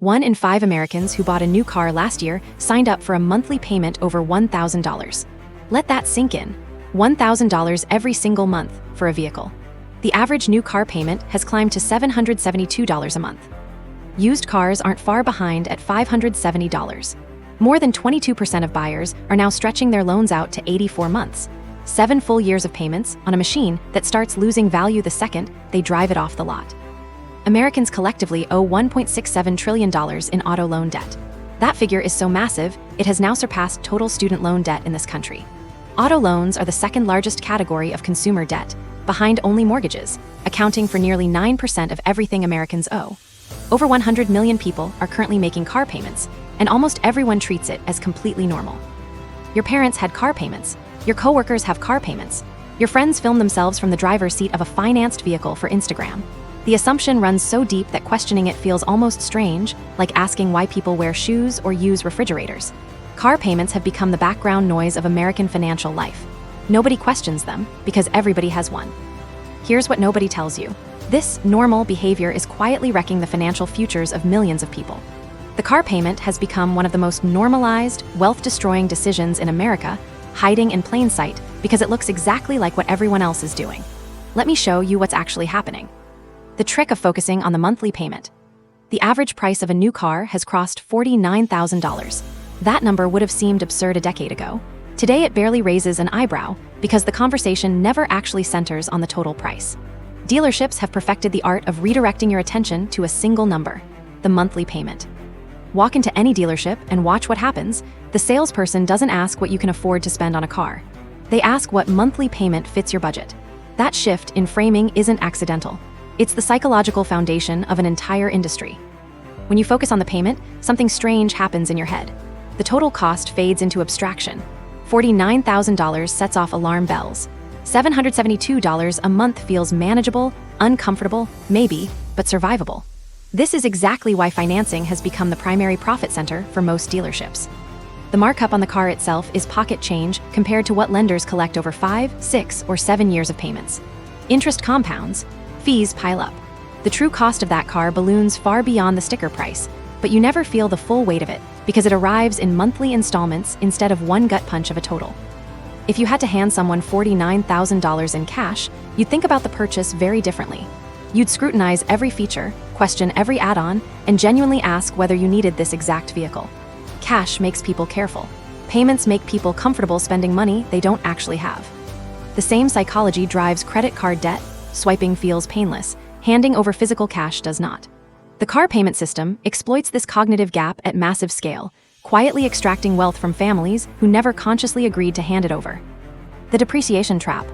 1 in 5 Americans who bought a new car last year signed up for a monthly payment over $1,000. Let that sink in. $1,000 every single month for a vehicle. The average new car payment has climbed to $772 a month. Used cars aren't far behind at $570. More than 22% of buyers are now stretching their loans out to 84 months. 7 full years of payments on a machine that starts losing value the second they drive it off the lot. Americans collectively owe $1.67 trillion in auto loan debt. That figure is so massive, it has now surpassed total student loan debt in this country. Auto loans are the second largest category of consumer debt, behind only mortgages, accounting for nearly 9% of everything Americans owe. Over 100 million people are currently making car payments, and almost everyone treats it as completely normal. Your parents had car payments. Your coworkers have car payments. Your friends film themselves from the driver's seat of a financed vehicle for Instagram. The assumption runs so deep that questioning it feels almost strange, like asking why people wear shoes or use refrigerators. Car payments have become the background noise of American financial life. Nobody questions them because everybody has one. Here's what nobody tells you. This normal behavior is quietly wrecking the financial futures of millions of people. The car payment has become one of the most normalized, wealth-destroying decisions in America, hiding in plain sight because it looks exactly like what everyone else is doing. Let me show you what's actually happening. The trick of focusing on the monthly payment. The average price of a new car has crossed $49,000. That number would have seemed absurd a decade ago. Today it barely raises an eyebrow because the conversation never actually centers on the total price. Dealerships have perfected the art of redirecting your attention to a single number, the monthly payment. Walk into any dealership and watch what happens. The salesperson doesn't ask what you can afford to spend on a car. They ask what monthly payment fits your budget. That shift in framing isn't accidental. It's the psychological foundation of an entire industry. When you focus on the payment, something strange happens in your head. The total cost fades into abstraction. $49,000 sets off alarm bells. $772 a month feels manageable, uncomfortable, maybe, but survivable. This is exactly why financing has become the primary profit center for most dealerships. The markup on the car itself is pocket change compared to what lenders collect over 5, 6, or 7 years of payments. Interest compounds, fees pile up. The true cost of that car balloons far beyond the sticker price, but you never feel the full weight of it because it arrives in monthly installments instead of one gut punch of a total. If you had to hand someone $49,000 in cash, you'd think about the purchase very differently. You'd scrutinize every feature, question every add-on, and genuinely ask whether you needed this exact vehicle. Cash makes people careful. Payments make people comfortable spending money they don't actually have. The same psychology drives credit card debt. Swiping feels painless. Handing over physical cash does not. The car payment system exploits this cognitive gap at massive scale, quietly extracting wealth from families who never consciously agreed to hand it over. The depreciation trap.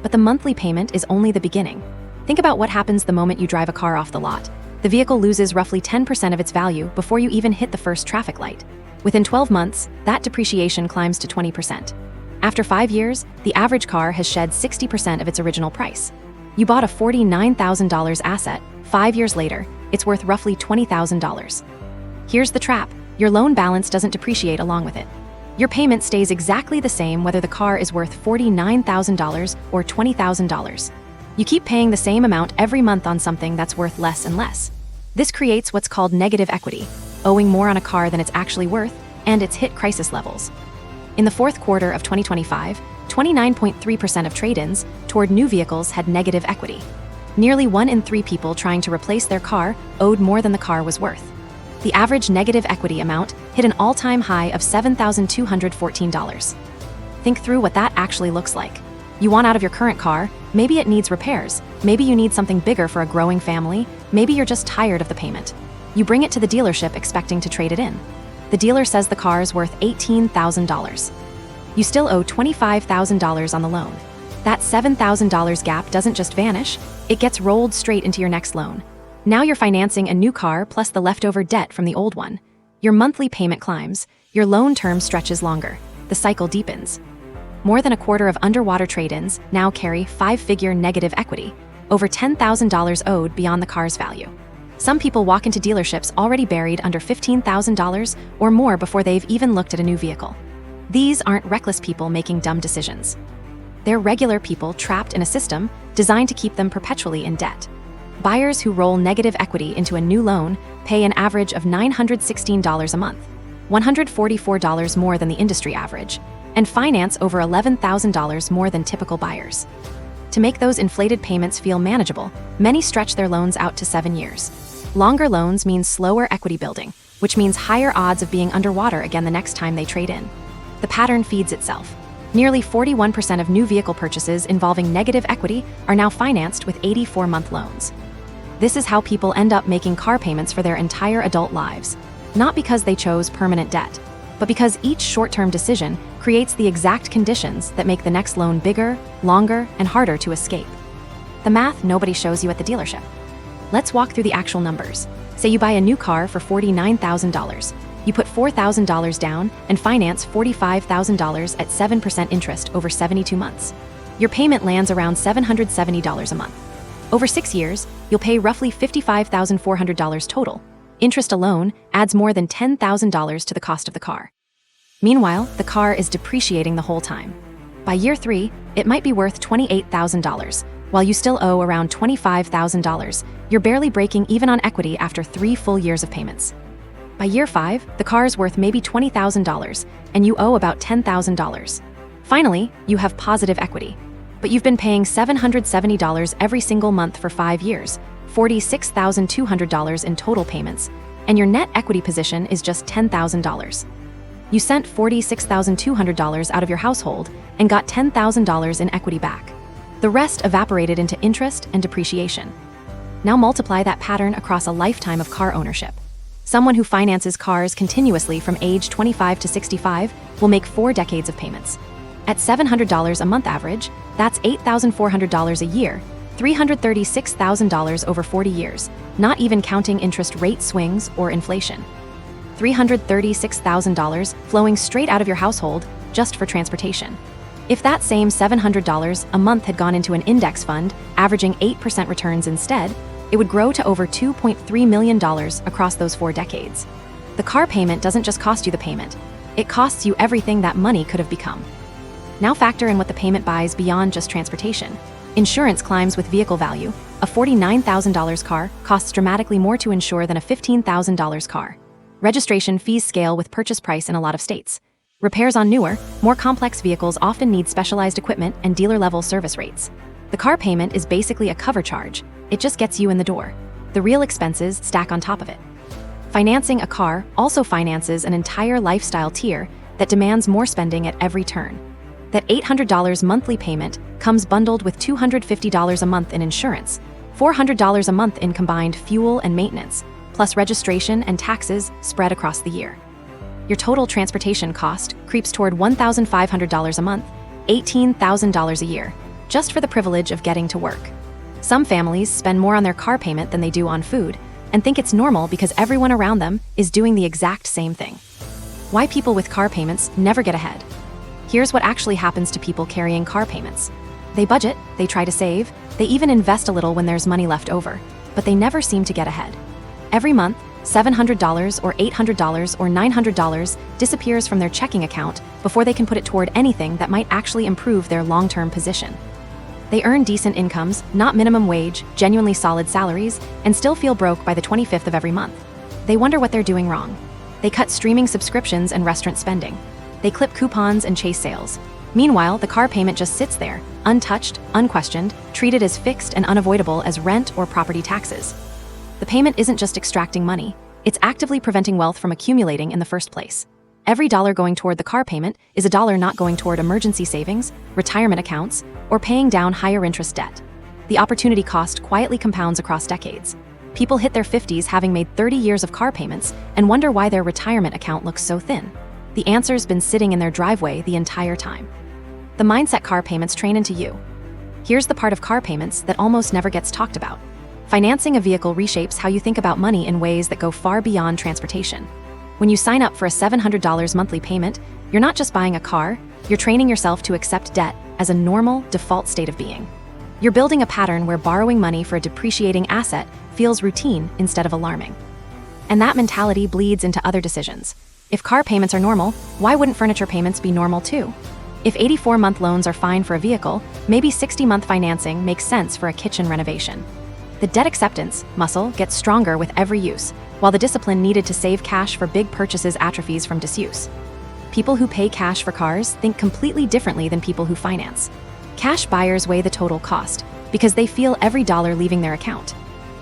But the monthly payment is only the beginning. Think about what happens the moment you drive a car off the lot. The vehicle loses roughly 10% of its value before you even hit the first traffic light. Within 12 months, that depreciation climbs to 20%. After 5 years, the average car has shed 60% of its original price. You bought a $49,000 asset. 5 years later, it's worth roughly $20,000. Here's the trap. Your loan balance doesn't depreciate along with it. Your payment stays exactly the same whether the car is worth $49,000 or $20,000. You keep paying the same amount every month on something that's worth less and less. This creates what's called negative equity, owing more on a car than it's actually worth, and it's hit crisis levels. In the fourth quarter of 2025, 29.3% of trade-ins toward new vehicles had negative equity. Nearly 1 in 3 people trying to replace their car owed more than the car was worth. The average negative equity amount hit an all-time high of $7,214. Think through what that actually looks like. You want out of your current car, maybe it needs repairs, maybe you need something bigger for a growing family, maybe you're just tired of the payment. You bring it to the dealership expecting to trade it in. The dealer says the car is worth $18,000. You still owe $25,000 on the loan. That $7,000 gap doesn't just vanish, it gets rolled straight into your next loan. Now you're financing a new car plus the leftover debt from the old one. Your monthly payment climbs, your loan term stretches longer, the cycle deepens. More than a quarter of underwater trade-ins now carry 5-figure negative equity, over $10,000 owed beyond the car's value. Some people walk into dealerships already buried under $15,000 or more before they've even looked at a new vehicle. These aren't reckless people making dumb decisions. They're regular people trapped in a system designed to keep them perpetually in debt. Buyers who roll negative equity into a new loan pay an average of $916 a month, $144 more than the industry average, and finance over $11,000 more than typical buyers. To make those inflated payments feel manageable, many stretch their loans out to 7 years. Longer loans mean slower equity building, which means higher odds of being underwater again the next time they trade in. The pattern feeds itself. Nearly 41% of new vehicle purchases involving negative equity are now financed with 84-month loans. This is how people end up making car payments for their entire adult lives, not because they chose permanent debt, but because each short-term decision creates the exact conditions that make the next loan bigger, longer, and harder to escape. The math nobody shows you at the dealership. Let's walk through the actual numbers. Say you buy a new car for $49,000. You put $4,000 down and finance $45,000 at 7% interest over 72 months. Your payment lands around $770 a month. Over 6 years, you'll pay roughly $55,400 total. Interest alone adds more than $10,000 to the cost of the car. Meanwhile, the car is depreciating the whole time. By year 3, it might be worth $28,000. While you still owe around $25,000, you're barely breaking even on equity after 3 full years of payments. By year 5, the car is worth maybe $20,000, and you owe about $10,000. Finally, you have positive equity. But you've been paying $770 every single month for 5 years, $46,200 in total payments, and your net equity position is just $10,000. You sent $46,200 out of your household and got $10,000 in equity back. The rest evaporated into interest and depreciation. Now multiply that pattern across a lifetime of car ownership. Someone who finances cars continuously from age 25 to 65 will make 4 decades of payments. At $700 a month average, that's $8,400 a year, $336,000 over 40 years, not even counting interest rate swings or inflation. $336,000 flowing straight out of your household just for transportation. If that same $700 a month had gone into an index fund, averaging 8% returns instead, it would grow to over $2.3 million across those 4 decades. The car payment doesn't just cost you the payment, it costs you everything that money could have become. Now factor in what the payment buys beyond just transportation. Insurance climbs with vehicle value. A $49,000 car costs dramatically more to insure than a $15,000 car. Registration fees scale with purchase price in a lot of states. Repairs on newer, more complex vehicles often need specialized equipment and dealer-level service rates. The car payment is basically a cover charge. It just gets you in the door. The real expenses stack on top of it. Financing a car also finances an entire lifestyle tier that demands more spending at every turn. That $800 monthly payment comes bundled with $250 a month in insurance, $400 a month in combined fuel and maintenance, plus registration and taxes spread across the year. Your total transportation cost creeps toward $1,500 a month, $18,000 a year, just for the privilege of getting to work. Some families spend more on their car payment than they do on food, and think it's normal because everyone around them is doing the exact same thing. Why people with car payments never get ahead. Here's what actually happens to people carrying car payments. They budget, they try to save, they even invest a little when there's money left over, but they never seem to get ahead. Every month, $700 or $800 or $900 disappears from their checking account before they can put it toward anything that might actually improve their long-term position. They earn decent incomes, not minimum wage, genuinely solid salaries, and still feel broke by the 25th of every month. They wonder what they're doing wrong. They cut streaming subscriptions and restaurant spending. They clip coupons and chase sales. Meanwhile, the car payment just sits there, untouched, unquestioned, treated as fixed and unavoidable as rent or property taxes. The payment isn't just extracting money, it's actively preventing wealth from accumulating in the first place. Every dollar going toward the car payment is a dollar not going toward emergency savings, retirement accounts, or paying down higher interest debt. The opportunity cost quietly compounds across decades. People hit their 50s having made 30 years of car payments and wonder why their retirement account looks so thin. The answer's been sitting in their driveway the entire time. The mindset car payments train into you. Here's the part of car payments that almost never gets talked about. Financing a vehicle reshapes how you think about money in ways that go far beyond transportation. When you sign up for a $700 monthly payment, you're not just buying a car, you're training yourself to accept debt as a normal, default state of being. You're building a pattern where borrowing money for a depreciating asset feels routine instead of alarming. And that mentality bleeds into other decisions. If car payments are normal, why wouldn't furniture payments be normal too? If 84-month loans are fine for a vehicle, maybe 60-month financing makes sense for a kitchen renovation. The debt acceptance muscle gets stronger with every use, while the discipline needed to save cash for big purchases atrophies from disuse. People who pay cash for cars think completely differently than people who finance. Cash buyers weigh the total cost because they feel every dollar leaving their account.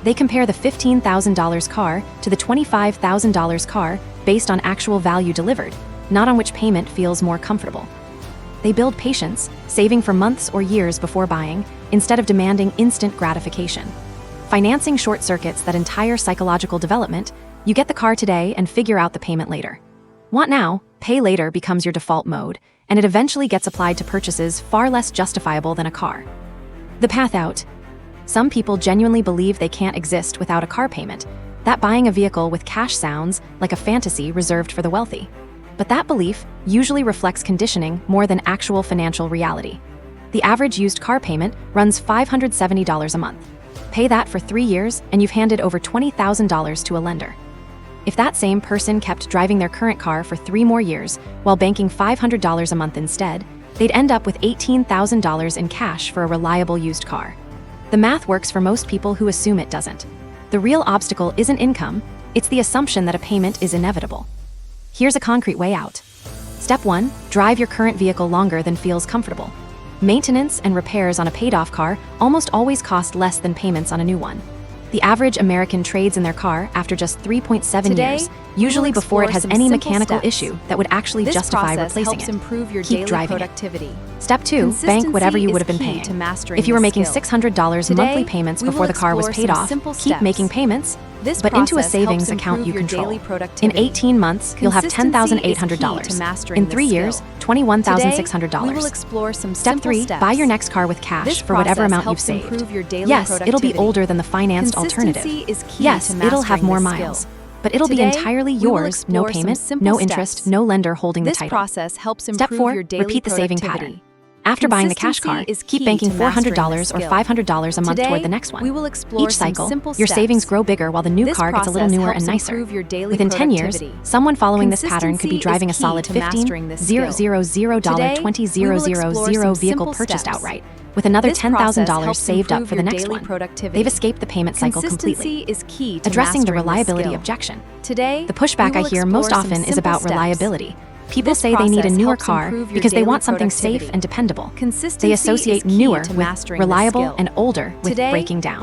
They compare the $15,000 car to the $25,000 car based on actual value delivered, not on which payment feels more comfortable. They build patience, saving for months or years before buying, instead of demanding instant gratification. Financing short-circuits that entire psychological development. You get the car today and figure out the payment later. Want now, pay later becomes your default mode, and it eventually gets applied to purchases far less justifiable than a car. The path out. Some people genuinely believe they can't exist without a car payment, that buying a vehicle with cash sounds like a fantasy reserved for the wealthy. But that belief usually reflects conditioning more than actual financial reality. The average used car payment runs $570 a month. Pay that for 3 years and you've handed over $20,000 to a lender. If that same person kept driving their current car for 3 more years while banking $500 a month instead, they'd end up with $18,000 in cash for a reliable used car. The math works for most people who assume it doesn't. The real obstacle isn't income, it's the assumption that a payment is inevitable. Here's a concrete way out. Step 1, drive your current vehicle longer than feels comfortable. Maintenance and repairs on a paid-off car almost always cost less than payments on a new one. The average American trades in their car after just 3.7 years, usually before it has any mechanical issue that would actually justify replacing it. Keep driving it. Step 2, bank whatever you would have been paying. If you were making $600 monthly payments before the car was paid off, keep making payments, but into a savings account you control. In 18 months, you'll have $10,800. In 3 years, $21,600. Step 3, buy your next car with cash for whatever amount you've saved. Yes, it'll be older than the financed alternative. Yes, it'll have more miles. But it'll be entirely yours, no payment, no interest, no lender holding the title. Step 4, repeat the saving pattern. After buying the cash car, keep banking $400 or $500 a month toward the next one. Each cycle, your savings grow bigger while the new car gets a little newer and nicer. Within 10 years, someone following this pattern could be driving a solid $15,000 vehicle purchased outright, with another $10,000 saved up for the next one. They've escaped the payment cycle completely. Addressing the reliability objection. The pushback I hear most often is about reliability. People say they need a newer car because they want something safe and dependable. They associate newer with reliable and older with breaking down.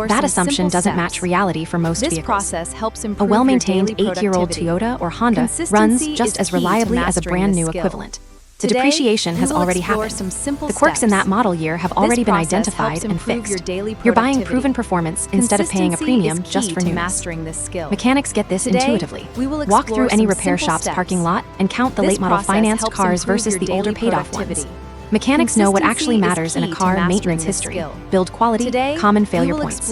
That assumption doesn't match reality for most vehicles. A well-maintained 8-year-old Toyota or Honda runs just as reliably as a brand new equivalent. The depreciation has already happened. The quirks in that model year have already been identified and fixed. You're buying proven performance instead of paying a premium just for newness. Mechanics get this intuitively. Walk through any repair shop's parking lot and count the late model financed cars versus the older paid-off ones. Mechanics know what actually matters in a car maintenance history, build quality, common failure points.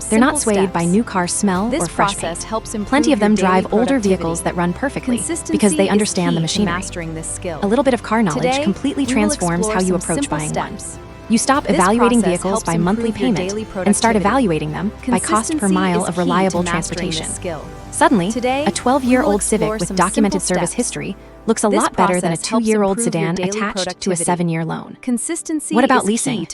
They're not swayed by new car smell or fresh paint. Plenty of them drive older vehicles that run perfectly because they understand the machinery. A little bit of car knowledge completely transforms how you approach buying one. You stop evaluating vehicles by monthly payment and start evaluating them by cost per mile of reliable transportation. Suddenly, a 12-year-old Civic with documented service history looks a lot better than a 2-year-old sedan attached to a 7-year loan. What about leasing?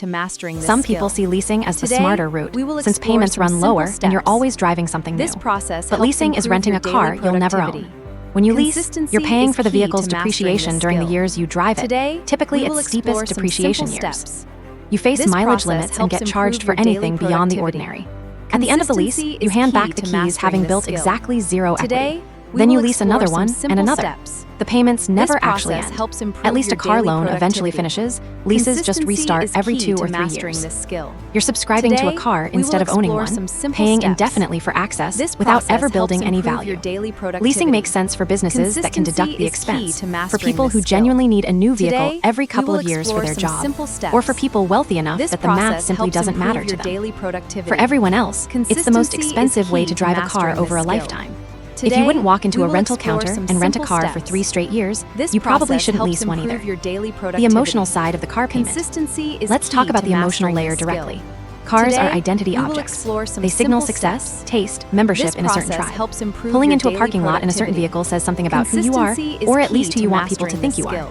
Some people see leasing as the smarter route, since payments run lower and you're always driving something new. But leasing is renting a car you'll never own. When you lease, you're paying for the vehicle's depreciation during the years you drive it, typically its steepest depreciation years. You face mileage limits and get charged for anything beyond the ordinary. At the end of the lease, you hand back the keys having built exactly zero equity. Then you lease another one and another. The payments never actually end. At least a car loan eventually finishes. Leases just restart every 2 or 3 years. You're subscribing to a car instead of owning one, paying indefinitely for access without ever building any value. Leasing makes sense for businesses that can deduct the expense, for people who genuinely need a new vehicle every couple of years for their job, or for people wealthy enough that the math simply doesn't matter to them. For everyone else, it's the most expensive way to drive a car over a lifetime. If you wouldn't walk into a rental counter and rent a car for 3 straight years, you probably shouldn't lease one either. The emotional side of the car payment. Let's talk about the emotional layer directly. Cars are identity objects. They signal success, taste, membership in a certain tribe. Pulling into a parking lot in a certain vehicle says something about who you are, or at least who you want people to think you are.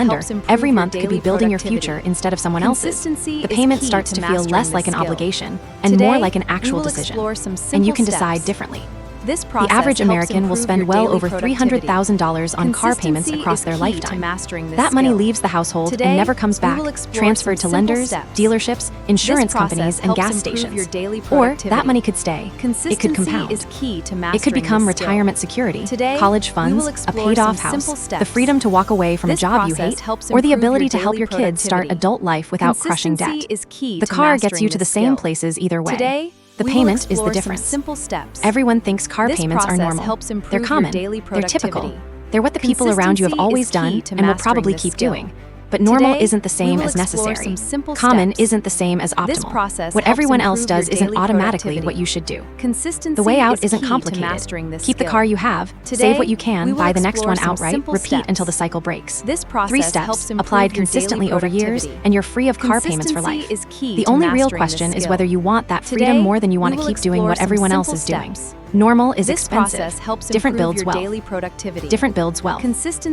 lender, helps improve every your month could be daily building your productivity. future instead of someone else's. Consistency The is payment key starts to to feel mastering less this like an skill. obligation and Today, more like an we actual will decision. explore some And simple you can steps. decide differently. This The process average helps American will improve spend your well daily over productivity. $300,000 on car payments Consistency across is their key lifetime. to mastering this That money skill. leaves the household Today, and never comes we back, will explore transferred to some simple lenders, steps. dealerships, insurance This process companies, and helps gas improve stations. your daily Or productivity. that money could stay. It Consistency could compound. is key to mastering It could become this skill. retirement security, Today, college we funds, will a explore paid-off some house, simple the steps. freedom to walk away from a This job you process hate, helps or the improve ability your to help daily your kids start productivity. adult life without crushing debt. Consistency is key The to car gets mastering you to the this same skill. places either way. Today, The we will payment is the explore some difference. simple steps. Everyone thinks car This payments are process normal. helps improve They're your common. daily They're typical. productivity. They're what the people around you have Consistency always is key done to and will mastering probably this keep skill. doing. But normal Today, isn't the same we will as explore necessary. some simple Common steps. isn't the same as optimal. This process What helps everyone else improve does your isn't daily automatically productivity. what you should do. Consistency The way out is isn't key to complicated. mastering this Keep the skill. car you have, Today, save what you we can, will buy the next explore one some outright, simple repeat steps. until the cycle breaks. This process 3 steps, helps improve applied your daily consistently over years, productivity. and you're free of car payments for life. Consistency is key The to only real mastering this question is skill. whether you want that freedom Today, more than you want we to will keep doing explore what some everyone else simple is doing. steps. Normal is This expensive. process helps Different improve builds your wealth. daily productivity. Different builds wealth. Consistency